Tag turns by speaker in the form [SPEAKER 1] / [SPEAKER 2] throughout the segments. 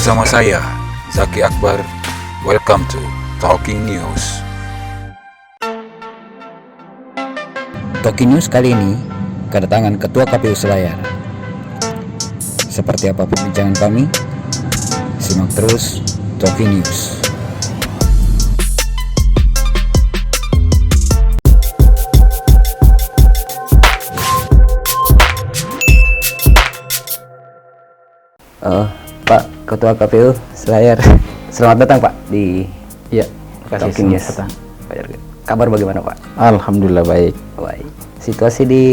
[SPEAKER 1] bersama saya, Zaki Akbar. Welcome to Talking News.
[SPEAKER 2] Talking News kali ini kedatangan Ketua KPU Selayar. Seperti apa perbincangan kami? Simak terus Talking News. Pak Ketua KPU Selayar, selamat datang Pak di Talking News. Kabar bagaimana Pak?
[SPEAKER 3] Alhamdulillah baik.
[SPEAKER 2] Baik. Situasi di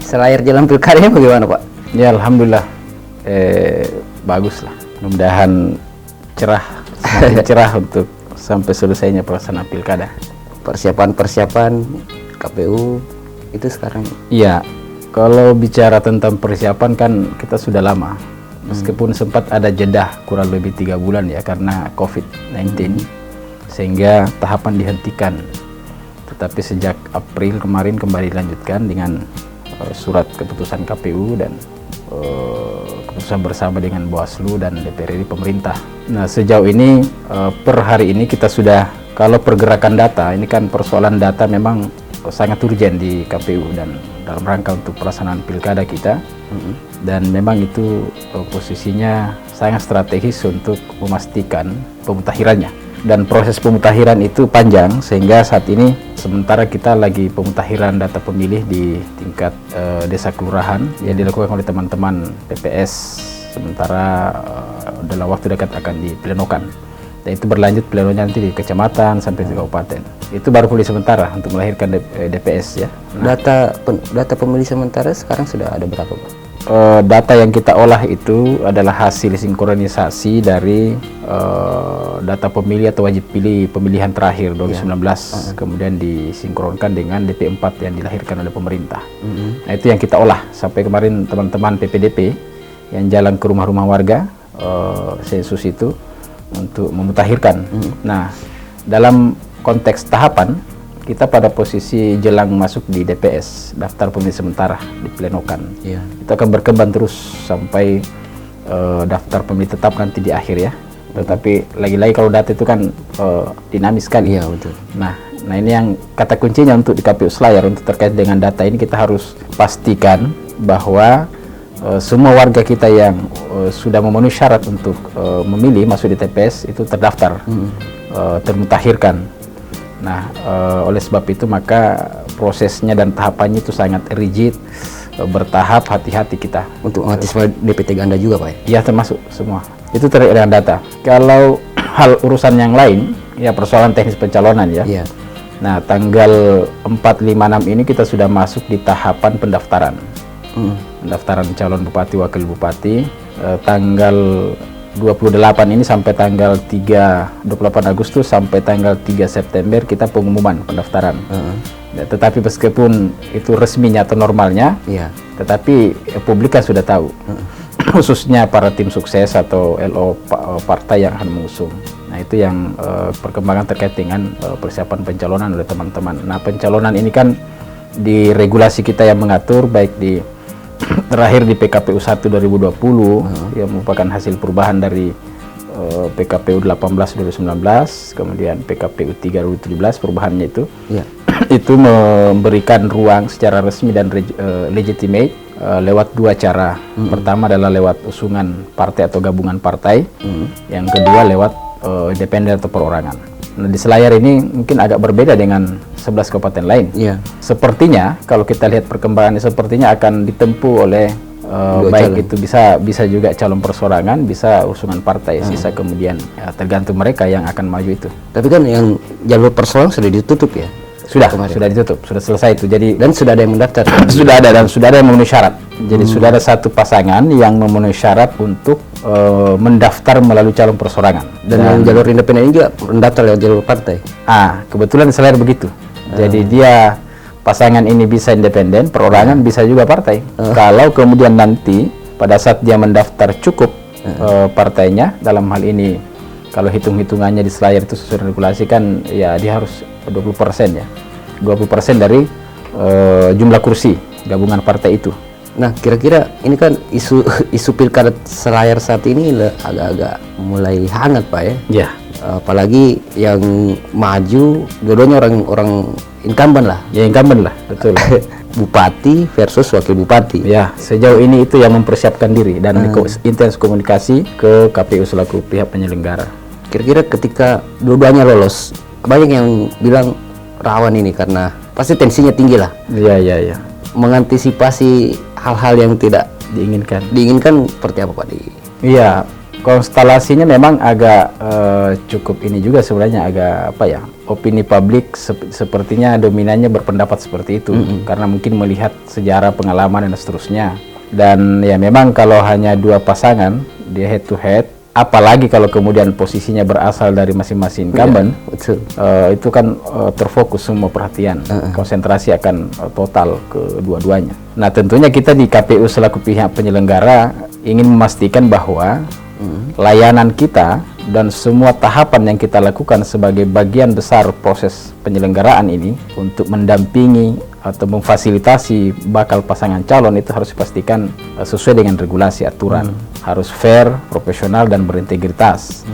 [SPEAKER 2] Selayar jelang pilkadanya bagaimana Pak?
[SPEAKER 3] Ya alhamdulillah bagus lah. Mudah-mudahan cerah, semakin cerah untuk sampai selesainya pelaksanaan pilkada.
[SPEAKER 2] Persiapan KPU itu sekarang?
[SPEAKER 3] Iya, kalau bicara tentang persiapan kan kita sudah lama. Meskipun sempat ada jeda kurang lebih 3 bulan ya karena COVID-19, sehingga tahapan dihentikan. Tetapi sejak April kemarin kembali dilanjutkan dengan surat keputusan KPU dan keputusan bersama dengan Bawaslu dan DPR RI pemerintah. Nah sejauh ini per hari ini kita sudah, kalau pergerakan data, ini kan persoalan data memang sangat urgent di KPU dan dalam rangka untuk pelaksanaan pilkada kita. Dan memang itu posisinya sangat strategis untuk memastikan pemutahirannya, dan proses pemutahiran itu panjang sehingga saat ini sementara kita lagi pemutahiran data pemilih di tingkat desa kelurahan yang dilakukan oleh teman-teman PPS, sementara dalam waktu dekat akan diplenokan, dan itu berlanjut plenonya nanti di kecamatan sampai di kabupaten. Itu baru pulih sementara untuk melahirkan DPS ya.
[SPEAKER 2] Data pemilih sementara sekarang sudah ada berapa Pak?
[SPEAKER 3] Data yang kita olah itu adalah hasil sinkronisasi dari data pemilih atau wajib pilih pemilihan terakhir 2019, kemudian disinkronkan dengan DP4 yang dilahirkan oleh pemerintah. Nah itu yang kita olah sampai kemarin teman-teman PPDP yang jalan ke rumah-rumah warga sensus itu untuk memutakhirkan. Nah dalam konteks tahapan kita pada posisi jelang masuk di DPS, daftar pemilih sementara diplenokan. Itu akan berkembang terus sampai daftar pemilih tetap nanti di akhir ya. Tetapi lagi-lagi kalau data itu kan dinamis sekali.
[SPEAKER 2] Iya betul.
[SPEAKER 3] Nah ini yang kata kuncinya untuk di KPU Selayar untuk terkait dengan data ini, kita harus pastikan bahwa semua warga kita yang sudah memenuhi syarat untuk memilih masuk di TPS itu terdaftar, termutakhirkan. Nah, oleh sebab itu maka prosesnya dan tahapannya itu sangat rigid, bertahap, hati-hati kita.
[SPEAKER 2] Untuk mengantisipasi DPT ganda juga Pak ya?
[SPEAKER 3] Ya termasuk semua. Itu terkait dengan data. Kalau hal urusan yang lain, ya persoalan teknis pencalonan ya.
[SPEAKER 2] Iya.
[SPEAKER 3] Nah, tanggal 4, 5, 6 ini kita sudah masuk di tahapan pendaftaran. Pendaftaran calon bupati, wakil bupati. Tanggal 28 ini sampai tanggal 28 Agustus sampai tanggal 3 September kita pengumuman pendaftaran. Tetapi meskipun itu resminya atau normalnya, tetapi publik kan sudah tahu, khususnya para tim sukses atau LO partai yang akan mengusung. Nah itu yang perkembangan terkait dengan persiapan pencalonan oleh teman-teman. Nah pencalonan ini kan di regulasi kita yang mengatur, baik di terakhir di PKPU 1 2020 yang merupakan hasil perubahan dari PKPU 18 2019, kemudian PKPU 3 2017 perubahannya itu itu memberikan ruang secara resmi dan legitimate lewat 2 cara. Pertama adalah lewat usungan partai atau gabungan partai, yang kedua lewat independen atau perorangan. Nah, di Selayar ini mungkin agak berbeda dengan 11 kabupaten lain. Sepertinya kalau kita lihat perkembangannya, sepertinya akan ditempuh oleh baik calon. Itu bisa juga calon persorangan, bisa usungan partai. Sisa kemudian ya, tergantung mereka yang akan maju itu.
[SPEAKER 2] Tapi kan yang jalur persoalan sudah ditutup ya?
[SPEAKER 3] Sudah ditutup, sudah selesai itu. Jadi
[SPEAKER 2] dan sudah ada yang mendaftar.
[SPEAKER 3] Sudah ada, dan sudah ada yang memenuhi syarat. Jadi sudah ada satu pasangan yang memenuhi syarat untuk mendaftar melalui calon persorangan.
[SPEAKER 2] Dan yang jalur independen juga mendaftar lewat jalur partai.
[SPEAKER 3] Kebetulan Selayar begitu. Jadi dia pasangan ini bisa independen, perorangan, bisa juga partai. Kalau kemudian nanti pada saat dia mendaftar cukup partainya, dalam hal ini kalau hitung-hitungannya di Selayar itu sesuai regulasi kan ya dia harus 20% ya. 20% dari jumlah kursi gabungan partai itu.
[SPEAKER 2] Nah, kira-kira ini kan isu pilkada Selayar saat ini agak-agak mulai hangat, Pak ya.
[SPEAKER 3] Ya.
[SPEAKER 2] Apalagi yang maju dua-duanya orang incumbent lah.
[SPEAKER 3] Ya, incumbent lah, betul.
[SPEAKER 2] Bupati versus wakil bupati.
[SPEAKER 3] Ya, sejauh ini itu yang mempersiapkan diri dan intens komunikasi ke KPU selaku pihak penyelenggara.
[SPEAKER 2] Kira-kira ketika dua-duanya lolos, banyak yang bilang rawan ini karena pasti tensinya tinggi lah.
[SPEAKER 3] Iya.
[SPEAKER 2] Mengantisipasi hal-hal yang tidak diinginkan seperti apa, Pak?
[SPEAKER 3] Iya, konstelasinya memang agak cukup ini juga sebenarnya, agak apa ya, opini publik sepertinya dominannya berpendapat seperti itu karena mungkin melihat sejarah, pengalaman dan seterusnya. Dan ya memang kalau hanya dua pasangan dia head to head, apalagi kalau kemudian posisinya berasal dari masing-masing incumbent, itu kan terfokus semua perhatian, konsentrasi akan total ke dua-duanya. Nah, tentunya kita di KPU selaku pihak penyelenggara ingin memastikan bahwa layanan kita dan semua tahapan yang kita lakukan sebagai bagian besar proses penyelenggaraan ini untuk mendampingi atau memfasilitasi bakal pasangan calon itu harus dipastikan sesuai dengan regulasi aturan, harus fair, profesional dan berintegritas.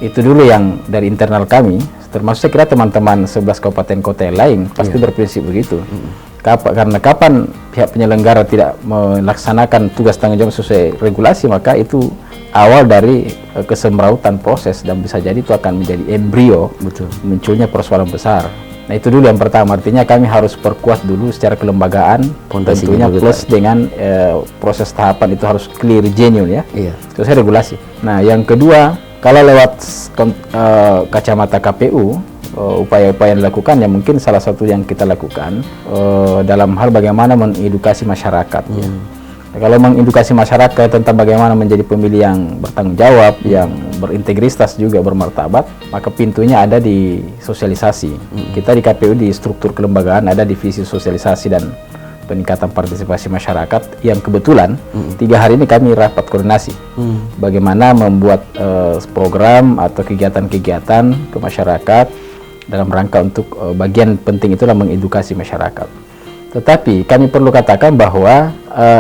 [SPEAKER 3] Itu dulu yang dari internal kami, termasuk saya kira teman-teman 11 kabupaten kota yang lain pasti berprinsip begitu. Karena kapan pihak penyelenggara tidak melaksanakan tugas tanggung jawab sesuai regulasi, maka itu awal dari kesemrautan proses dan bisa jadi itu akan menjadi embrio munculnya persoalan besar. Nah, itu dulu yang pertama, artinya kami harus perkuat dulu secara kelembagaan, tentunya plus dengan proses tahapan itu harus clear, genuine ya, sesuai regulasi. Nah, yang kedua, kalau lewat kacamata KPU, upaya-upaya yang dilakukan ya mungkin salah satu yang kita lakukan dalam hal bagaimana mengedukasi masyarakat ya. Kalau mengedukasi masyarakat tentang bagaimana menjadi pemilih yang bertanggung jawab, yang berintegritas juga bermartabat, maka pintunya ada di sosialisasi. Kita di KPU di struktur kelembagaan ada divisi sosialisasi dan peningkatan partisipasi masyarakat yang kebetulan 3 hari ini kami rapat koordinasi bagaimana membuat program atau kegiatan-kegiatan ke masyarakat dalam rangka untuk bagian penting itulah mengedukasi masyarakat. Tetapi kami perlu katakan bahwa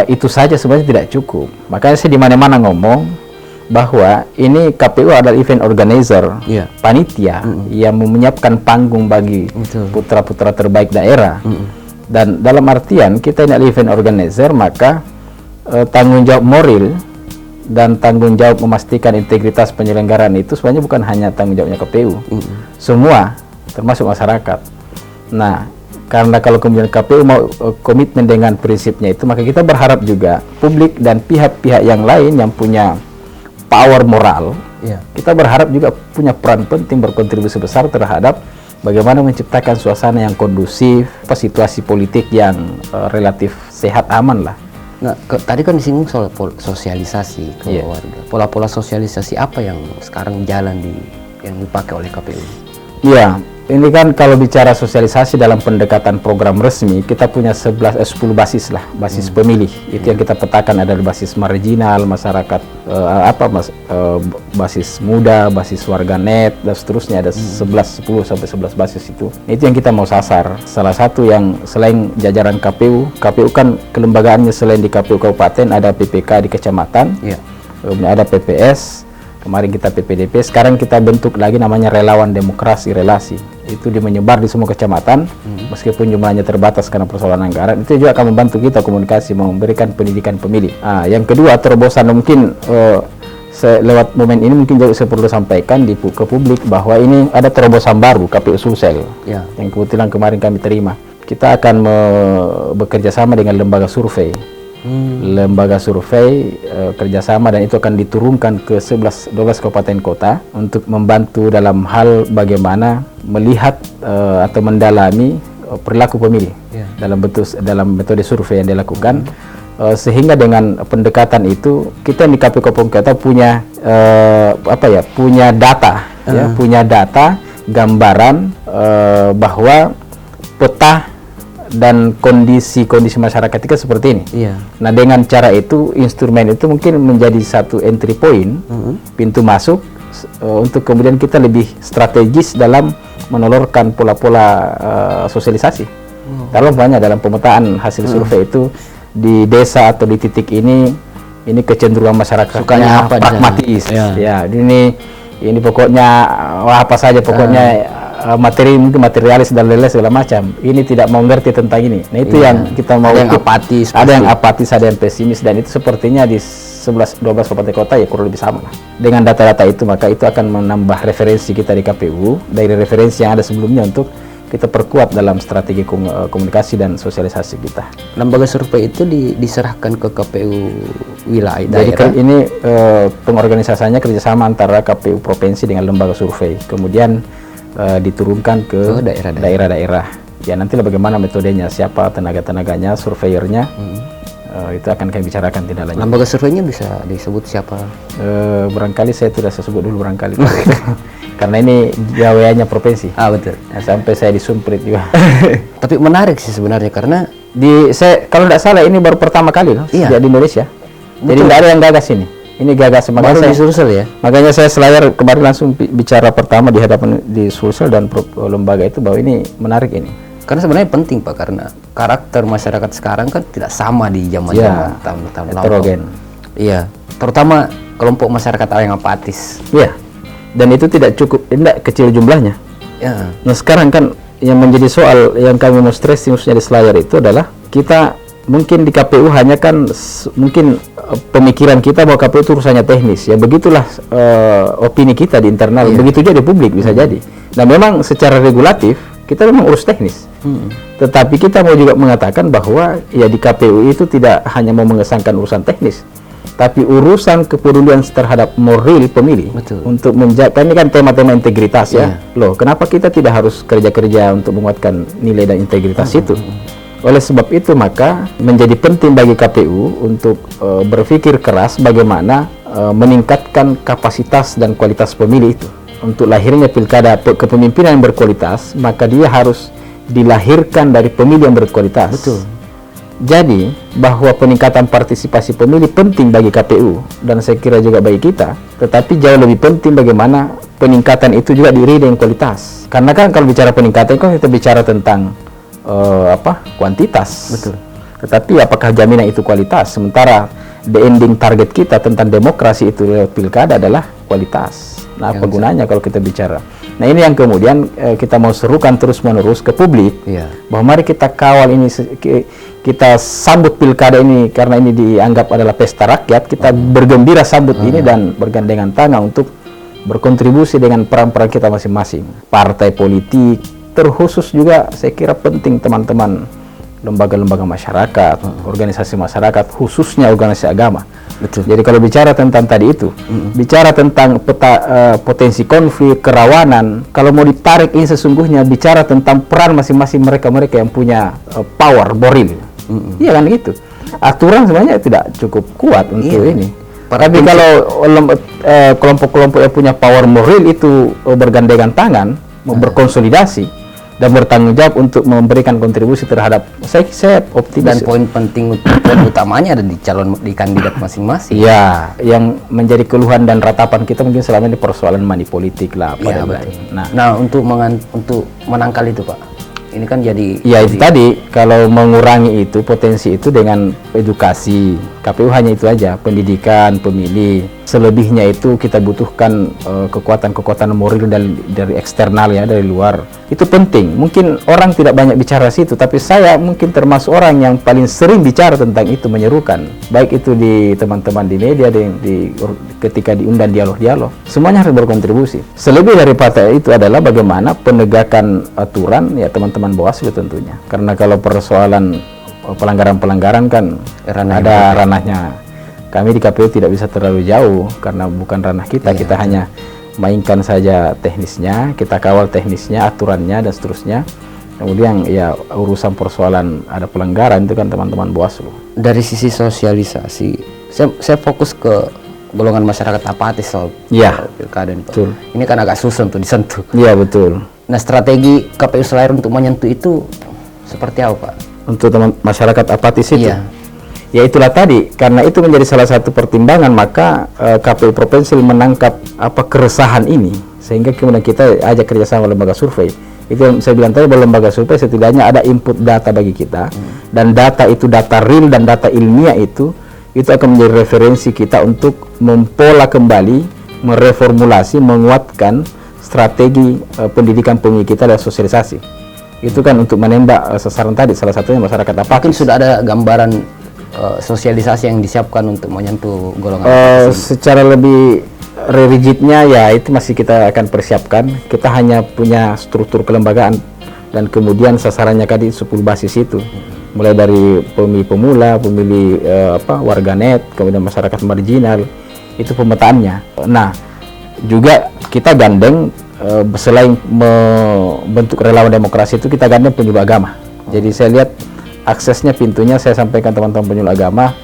[SPEAKER 3] itu saja sebenarnya tidak cukup. Makanya saya di mana-mana ngomong bahwa ini KPU adalah event organizer, panitia yang menyiapkan panggung bagi putra-putra terbaik daerah. Dan dalam artian kita ini adalah event organizer, maka tanggung jawab moral dan tanggung jawab memastikan integritas penyelenggaraan itu sebenarnya bukan hanya tanggung jawabnya KPU, semua termasuk masyarakat. Nah, karena kalau kemudian KPU mau komitmen dengan prinsipnya itu, maka kita berharap juga publik dan pihak-pihak yang lain yang punya power moral, kita berharap juga punya peran penting berkontribusi besar terhadap bagaimana menciptakan suasana yang kondusif, situasi politik yang relatif sehat, aman lah.
[SPEAKER 2] Nah, tadi kan disinggung soal sosialisasi ke warga. Pola-pola sosialisasi apa yang sekarang jalan yang dipakai oleh KPU?
[SPEAKER 3] Ya, ini kan kalau bicara sosialisasi dalam pendekatan program resmi, kita punya 10 basis lah, basis pemilih. Itu yang kita petakan adalah basis marginal, masyarakat basis muda, basis warganet dan seterusnya, ada 10 sampai 11 basis itu. Itu yang kita mau sasar. Salah satu yang selain jajaran KPU kan kelembagaannya selain di KPU kabupaten ada PPK di kecamatan, ada PPS. Kemarin kita PPDP, sekarang kita bentuk lagi namanya Relawan Demokrasi Relasi. Itu menyebar di semua kecamatan, meskipun jumlahnya terbatas karena persoalan anggaran. Itu juga akan membantu kita komunikasi, memberikan pendidikan pemilih. Yang kedua, terobosan mungkin lewat momen ini mungkin juga saya perlu sampaikan ke publik bahwa ini ada terobosan baru KPU Sulsel yang kebetulan kemarin kami terima. Kita akan bekerja sama dengan lembaga survei. Lembaga survei kerjasama, dan itu akan diturunkan ke 12 kabupaten kota untuk membantu dalam hal bagaimana melihat atau mendalami perilaku pemilih dalam metode survei yang dilakukan, sehingga dengan pendekatan itu kita di KPU Kabupaten Kota punya punya data punya data gambaran bahwa peta dan kondisi masyarakat kita seperti ini. Nah, dengan cara itu, instrumen itu mungkin menjadi satu entry point, pintu masuk untuk kemudian kita lebih strategis dalam menelurkan pola-pola sosialisasi. Kalau banyak dalam pemetaan hasil survei itu di desa atau di titik ini kecenderungan masyarakatnya
[SPEAKER 2] Sukanya apa di sana?
[SPEAKER 3] pragmatis.
[SPEAKER 2] Ya.
[SPEAKER 3] Ya, ini pokoknya apa saja pokoknya materi, mungkin materialis dan lain-lain segala macam. Ini tidak mau ngerti tentang ini. Nah, itu yang kita mau.
[SPEAKER 2] Ada yang apatis.
[SPEAKER 3] Ada yang apatis, ada yang pesimis, dan itu sepertinya di 11-12 kabupaten kota ya kurang lebih sama lah. Dengan data-data itu, maka itu akan menambah referensi kita di KPU dari referensi yang ada sebelumnya untuk kita perkuat dalam strategi komunikasi dan sosialisasi kita.
[SPEAKER 2] Lembaga survei itu diserahkan ke KPU wilayah
[SPEAKER 3] Jadi
[SPEAKER 2] daerah.
[SPEAKER 3] ini pengorganisasiannya kerjasama antara KPU provinsi dengan lembaga survei, kemudian diturunkan ke daerah-daerah. Ya, nantilah bagaimana metodenya, siapa tenaga-tenaganya, surveyornya, itu akan kami bicarakan tidak lanjut.
[SPEAKER 2] Lembaga surveinya bisa disebut siapa?
[SPEAKER 3] Barangkali saya tidak sebut dulu barangkali. Karena ini gaweannya provinsi.
[SPEAKER 2] Betul.
[SPEAKER 3] Nah, sampai saya disumprit juga.
[SPEAKER 2] Tapi menarik sih sebenarnya karena
[SPEAKER 3] Saya kalau tidak salah ini baru pertama kali loh
[SPEAKER 2] Iya.
[SPEAKER 3] sejak di Indonesia. Jadi tidak ada yang gagas ini. Ini gagas
[SPEAKER 2] baru di Sulsel ya.
[SPEAKER 3] Makanya saya selayar kemarin langsung bicara pertama di hadapan di Sulsel dan lembaga itu bahwa ini menarik ini.
[SPEAKER 2] Karena sebenarnya penting Pak, karena karakter masyarakat sekarang kan tidak sama di zaman-zaman tahun-tahun lalu.
[SPEAKER 3] Heterogen.
[SPEAKER 2] Iya, terutama kelompok masyarakat yang apatis.
[SPEAKER 3] Iya. Dan itu tidak cukup, tidak kecil jumlahnya.
[SPEAKER 2] Ya.
[SPEAKER 3] Nah, sekarang kan yang menjadi soal yang kami mau stressing khususnya di Selayar itu adalah kita mungkin di KPU hanya kan mungkin pemikiran kita bahwa KPU itu urusannya teknis. Ya begitulah opini kita di internal. Begitu juga di publik bisa jadi. Nah, memang secara regulatif kita memang urus teknis. Tetapi kita mau juga mengatakan bahwa ya di KPU itu tidak hanya mau mengesankan urusan teknis, tapi urusan kepedulian terhadap moral pemilih.
[SPEAKER 2] Betul.
[SPEAKER 3] Untuk menjaga, ini kan tema-tema integritas ya. Loh, kenapa kita tidak harus kerja-kerja untuk menguatkan nilai dan integritas itu? Oleh sebab itu maka menjadi penting bagi KPU untuk berpikir keras bagaimana meningkatkan kapasitas dan kualitas pemilih itu. Untuk lahirnya pilkada kepemimpinan yang berkualitas, maka dia harus dilahirkan dari pemilih yang berkualitas.
[SPEAKER 2] Betul.
[SPEAKER 3] Jadi bahwa peningkatan partisipasi pemilih penting bagi KPU dan saya kira juga bagi kita, tetapi jauh lebih penting bagaimana peningkatan itu juga diiringi dengan kualitas. Karena kan kalau bicara peningkatan kan kita bicara tentang kuantitas.
[SPEAKER 2] Betul.
[SPEAKER 3] Tetapi apakah jaminan itu kualitas? Sementara the ending target kita tentang demokrasi itu lewat pilkada adalah kualitas. Nah, apa gunanya kalau kita bicara? Nah, ini yang kemudian kita mau serukan terus-menerus ke publik.
[SPEAKER 2] Iya.
[SPEAKER 3] Bahwa mari kita kawal ini, kita sambut pilkada ini karena ini dianggap adalah pesta rakyat. Kita bergembira sambut ini dan bergandengan tangan untuk berkontribusi dengan peran-peran kita masing-masing. Partai politik, terkhusus juga saya kira penting teman-teman lembaga-lembaga masyarakat, organisasi masyarakat, khususnya organisasi agama.
[SPEAKER 2] Betul.
[SPEAKER 3] Jadi kalau bicara tentang tadi itu, bicara tentang potensi konflik, kerawanan, kalau mau ditarik ini sesungguhnya bicara tentang peran masing-masing mereka-mereka yang punya power, moral. Iya kan gitu. Aturan sebenarnya tidak cukup kuat untuk ini. Tapi kalau kelompok-kelompok yang punya power moral itu bergandengan tangan, berkonsolidasi, dan bertanggung jawab untuk memberikan kontribusi terhadap saya optimis.
[SPEAKER 2] Dan poin penting utamanya ada di kandidat masing-masing.
[SPEAKER 3] Iya, yang menjadi keluhan dan ratapan kita mungkin selama ini persoalan money politik lah pada
[SPEAKER 2] Nah, untuk menangkal itu Pak, ini kan jadi
[SPEAKER 3] itu tadi kalau mengurangi itu potensi itu dengan edukasi. KPU hanya itu aja, pendidikan pemilih. Selebihnya itu kita butuhkan kekuatan-kekuatan moral dari eksternal ya, dari luar. Itu penting. Mungkin orang tidak banyak bicara situ, tapi saya mungkin termasuk orang yang paling sering bicara tentang itu, menyerukan. Baik itu di teman-teman di media, ketika diundang dialog-dialog. Semuanya harus berkontribusi. Selebih daripada itu adalah bagaimana penegakan aturan ya teman-teman Bawaslu tentunya. Karena kalau persoalan pelanggaran-pelanggaran kan ada ranahnya. Kami di KPU tidak bisa terlalu jauh karena bukan ranah kita. Kita hanya mainkan saja teknisnya, kita kawal teknisnya, aturannya dan seterusnya. Kemudian ya urusan persoalan ada pelanggaran itu kan teman-teman Bawaslu.
[SPEAKER 2] Dari sisi sosialisasi, saya fokus ke golongan masyarakat apatis soal pilkada ini Pak.
[SPEAKER 3] Betul.
[SPEAKER 2] Ini kan agak susah untuk disentuh.
[SPEAKER 3] Iya betul.
[SPEAKER 2] Nah, strategi KPU Selayar untuk menyentuh itu seperti apa Pak?
[SPEAKER 3] Untuk teman masyarakat apatis itu.
[SPEAKER 2] Iya.
[SPEAKER 3] Ya itulah tadi, karena itu menjadi salah satu pertimbangan maka KPU provinsi menangkap keresahan ini sehingga kemudian kita ajak kerjasama lembaga survei. Itu yang saya bilang tadi, bahwa lembaga survei setidaknya ada input data bagi kita, dan data itu data real dan data ilmiah itu akan menjadi referensi kita untuk mempola kembali, mereformulasi, menguatkan strategi pendidikan pemilih kita dan sosialisasi. Itu kan untuk menembak sasaran tadi, salah satunya masyarakat apa.
[SPEAKER 2] Mungkin sudah ada gambaran sosialisasi yang disiapkan untuk menyentuh golongan
[SPEAKER 3] secara lebih rigidnya ya itu masih kita akan persiapkan. Kita hanya punya struktur kelembagaan dan kemudian sasarannya tadi 10 basis itu, mulai dari pemilih pemula, pemilih warganet, kemudian masyarakat marginal, itu pemetaannya. Nah, juga kita gandeng selain membentuk relawan demokrasi itu, kita gandeng penyuluh agama. Jadi saya lihat aksesnya, pintunya saya sampaikan teman-teman penyuluh agama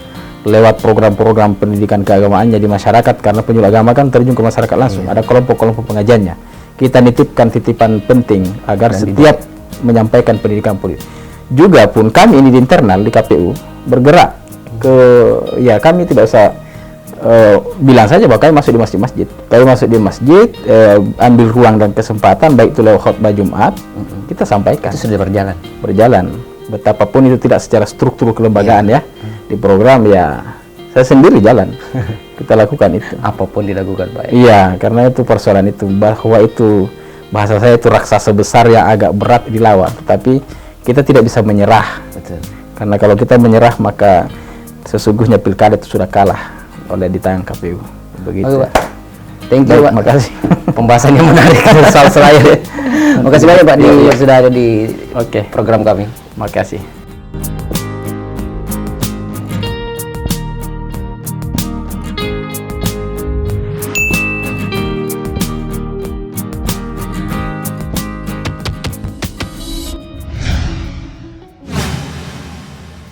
[SPEAKER 3] lewat program-program pendidikan keagamaan di masyarakat, karena penyuluh agama kan terjun ke masyarakat langsung. Ada kelompok-kelompok pengajiannya. Kita nitipkan titipan penting agar setiap menyampaikan pendidikan politik. Juga pun kami ini di internal di KPU bergerak ke, ya kami tidak usah bilang saja bahwa kami masuk di masjid-masjid. Kami masuk di masjid, ambil ruang dan kesempatan, baik itu lewat khutbah Jumat, kita sampaikan.
[SPEAKER 2] Itu sudah
[SPEAKER 3] berjalan. Betapapun itu tidak secara struktur kelembagaan ya. Di program ya saya sendiri jalan. Kita lakukan itu.
[SPEAKER 2] Apapun dilakukan Pak.
[SPEAKER 3] Iya, karena itu persoalan itu, bahwa itu bahasa saya itu raksasa besar yang agak berat dilawan, tapi kita tidak bisa menyerah.
[SPEAKER 2] Betul.
[SPEAKER 3] Karena kalau kita menyerah maka sesungguhnya pilkada itu sudah kalah oleh di tangan KPU. Begitu.
[SPEAKER 2] Oke, Pak. Thank you, Pak.
[SPEAKER 3] Makasih.
[SPEAKER 2] Pembahasannya menarik soal Selayar. Makasih banyak Pak sudah ada di program kami.
[SPEAKER 3] Makasih.